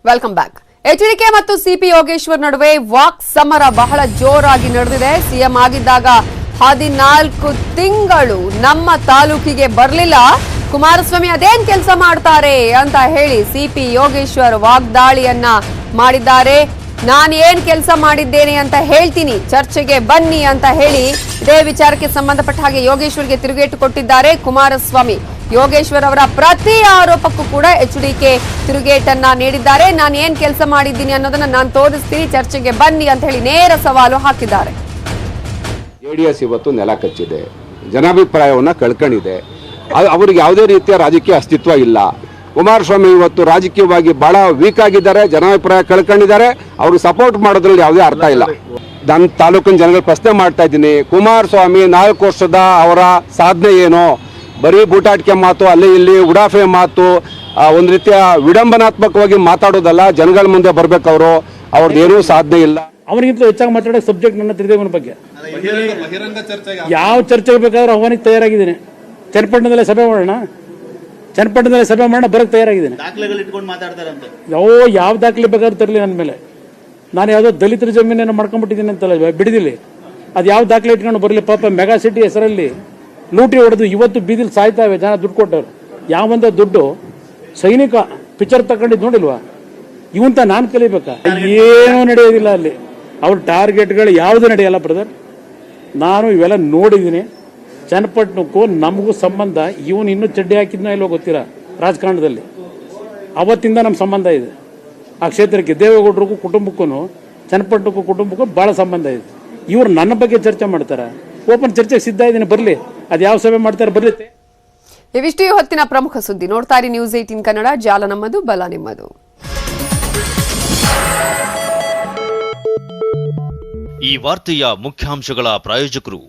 Welcome back. HDK ಮತ್ತು CP Yogeshwar ನಡುವೆ walk ಸಮರ ಬಹಳ ಜೋರಾಗಿ ನಡೆದಿದೆ. ಸಿಎಂ ಆಗಿದ್ದಾಗ 14 ತಿಂಗಳು ನಮ್ಮ ತಾಲೂಕಿಗೆ ಬರಲಿಲ್ಲ, ಕುಮಾರಸ್ವಾಮಿ ಅದೇನ್ ಕೆಲಸ ಮಾಡ್ತಾರೆ ಅಂತ ಹೇಳಿ ಸಿಪಿ ಯೋಗೇಶ್ವರ್ ವಾಗ್ದಾಳಿಯನ್ನ ಮಾಡಿದ್ದಾರೆ. ನಾನು ಏನ್ ಕೆಲಸ ಮಾಡಿದ್ದೇನೆ ಅಂತ ಹೇಳ್ತೀನಿ, ಚರ್ಚೆಗೆ ಬನ್ನಿ ಅಂತ ಹೇಳಿ ಇದೇ ವಿಚಾರಕ್ಕೆ ಸಂಬಂಧಪಟ್ಟ ಹಾಗೆ ಯೋಗೇಶ್ವರ್ಗೆ ತಿರುಗೇಟು ಕೊಟ್ಟಿದ್ದಾರೆ ಕುಮಾರಸ್ವಾಮಿ. ಯೋಗೇಶ್ವರ್ ಅವರ ಪ್ರತಿ ಆರೋಪಕ್ಕೂ ಕೂಡ ಎಚ್ಡಿಕೆ ತಿರುಗೇಟನ್ನ ನೀಡಿದ್ದಾರೆ. ನಾನು ಏನ್ ಕೆಲಸ ಮಾಡಿದ್ದೀನಿ ಅನ್ನೋದನ್ನ ನಾನು ತೋರಿಸ್ತೀನಿ, ಚರ್ಚೆಗೆ ಬನ್ನಿ ಅಂತ ಹೇಳಿ ನೇರ ಸವಾಲು ಹಾಕಿದ್ದಾರೆ. ಜೆಡಿಎಸ್ ಇವತ್ತು ನೆಲ ಕಚ್ಚಿದೆ, ಜನಾಭಿಪ್ರಾಯವನ್ನ ಕಳ್ಕೊಂಡಿದೆ, ಅವರಿಗೆ ಯಾವುದೇ ರೀತಿಯ ರಾಜಕೀಯ ಅಸ್ತಿತ್ವ ಇಲ್ಲ. ಕುಮಾರಸ್ವಾಮಿ ಇವತ್ತು ರಾಜಕೀಯವಾಗಿ ಬಹಳ ವೀಕ್ ಆಗಿದ್ದಾರೆ, ಜನಾಭಿಪ್ರಾಯ ಕಳ್ಕೊಂಡಿದ್ದಾರೆ. ಅವ್ರಿಗೆ ಸಪೋರ್ಟ್ ಮಾಡೋದ್ರಲ್ಲಿ ಯಾವುದೇ ಅರ್ಥ ಇಲ್ಲ. ನನ್ನ ತಾಲೂಕಿನ ಜನಗಳು ಪ್ರಶ್ನೆ ಮಾಡ್ತಾ ಇದ್ದೀನಿ, ಕುಮಾರಸ್ವಾಮಿ 4 ವರ್ಷದ ಅವರ ಸಾಧನೆ ಏನು? ಬರೀ ಬೂಟಾಟಿಕೆ ಮಾತು, ಅಲ್ಲಿ ಇಲ್ಲಿ ಉಡಾಫೆ ಮಾತು, ಒಂದು ರೀತಿಯ ವಿಡಂಬನಾತ್ಮಕವಾಗಿ ಮಾತಾಡೋದಲ್ಲ. ಜನಗಳ ಮುಂದೆ ಬರ್ಬೇಕು, ಅವ್ರದ್ದೇನೂ ಸಾಧನೆ ಇಲ್ಲ. ಅವನಿಗಿಂತ ಹೆಚ್ಚಾಗಿ ಮಾತಾಡೋ ಸಬ್ಜೆಕ್ಟ್ ನನ್ನ ತಿಳಿದೇವನ ಬಗ್ಗೆ ಯಾವ ಚರ್ಚೆಗೆ ಬೇಕಾದ್ರೂ ಅವನಿಗೆ ತಯಾರಾಗಿದ್ದೀನಿ. ಚನ್ನಪಟ್ಟಣದಲ್ಲೇ ಸಭೆ ಮಾಡೋಣ, ಚನ್ನಪಟ್ಟಣದಲ್ಲೇ ಸಭೆ ಮಾಡೋಣ, ಬರಕ್ಕೆ ತಯಾರಾಗಿದ್ದೀನಿ. ಯಾವ ದಾಖಲೆ ಬೇಕಾದ್ರೂ ತರಲಿ ನನ್ನ ಮೇಲೆ. ನಾನು ಯಾವುದೋ ದಲಿತರ ಜಮೀನೇನೋ ಮಾಡ್ಕೊಂಡ್ಬಿಟ್ಟಿದ್ದೀನಿ ಅಂತಲ್ಲ ಬಿಡಿದಿಲ್ಲಿ, ಅದು ಯಾವ ದಾಖಲೆ ಇಟ್ಕೊಂಡು ಬರಲಿ. ಪಾಪ ಮೆಗಾ ಸಿಟಿ ಹೆಸರಲ್ಲಿ ಲೂಟಿ ಹೊಡೆದು ಇವತ್ತು ಬೀದಿಲಿ ಸಾಯ್ತಾವೆ ಜನ, ದುಡ್ಡು ಕೊಟ್ಟರು. ಯಾವಂದ ದುಡ್ಡು ಸೈನಿಕ ಪಿಕ್ಚರ್ ತಗೊಂಡಿದ್ದು ನೋಡಿಲ್ವಾ? ಇವಂತ ನಾನು ಕಲಿಬೇಕಾ? ಏನೂ ನಡೆಯೋದಿಲ್ಲ ಅಲ್ಲಿ. ಅವ್ರ ಟಾರ್ಗೆಟ್ಗಳು ಯಾವುದು ನಡೆಯಲ್ಲ ಬ್ರದರ್. ನಾನು ಇವೆಲ್ಲ ನೋಡಿದ್ದೀನಿ. ಚನ್ನಪಟ್ಟಣಕ್ಕೂ ನಮಗೂ ಸಂಬಂಧ, ಇವನು ಇನ್ನೂ ಚಡ್ಡಿ ಹಾಕಿದ್ನೋ ಇಲ್ಲೋ ಗೊತ್ತಿಲ್ಲ ರಾಜಕಾರಣದಲ್ಲಿ. ಅವತ್ತಿಂದ ನಮ್ಮ ಸಂಬಂಧ ಇದೆ ಆ ಕ್ಷೇತ್ರಕ್ಕೆ. ದೇವೇಗೌಡರಿಗೂ ಕುಟುಂಬಕ್ಕೂ ಚನ್ನಪಟ್ಟಣಕ್ಕೂ ಕುಟುಂಬಕ್ಕೂ ಭಾಳ ಸಂಬಂಧ ಇದೆ. ಇವ್ರು ನನ್ನ ಬಗ್ಗೆ ಚರ್ಚೆ ಮಾಡ್ತಾರೆ. ಓಪನ್ ಚರ್ಚೆಗೆ ಸಿದ್ಧ ಇದ್ದೀನಿ, ಬರಲಿ. ಅದು ಯಾವ ಸಭೆ ಮಾಡ್ತಾರೆ ಬರಲಿ. ಇವಿಷ್ಟೇ ಹೊತ್ತಿನ ಪ್ರಮುಖ ಸುದ್ದಿ. ನೋಡ್ತಾ ಇರಿ ನ್ಯೂಸ್ 18 ಕನ್ನಡ. ಜಾಲ ನಮ್ಮದು, ಬಲ ನಿಮ್ಮದು. ಈ ವಾರ್ತೆಯ ಮುಖ್ಯಾಂಶಗಳ ಪ್ರಾಯೋಜಕರು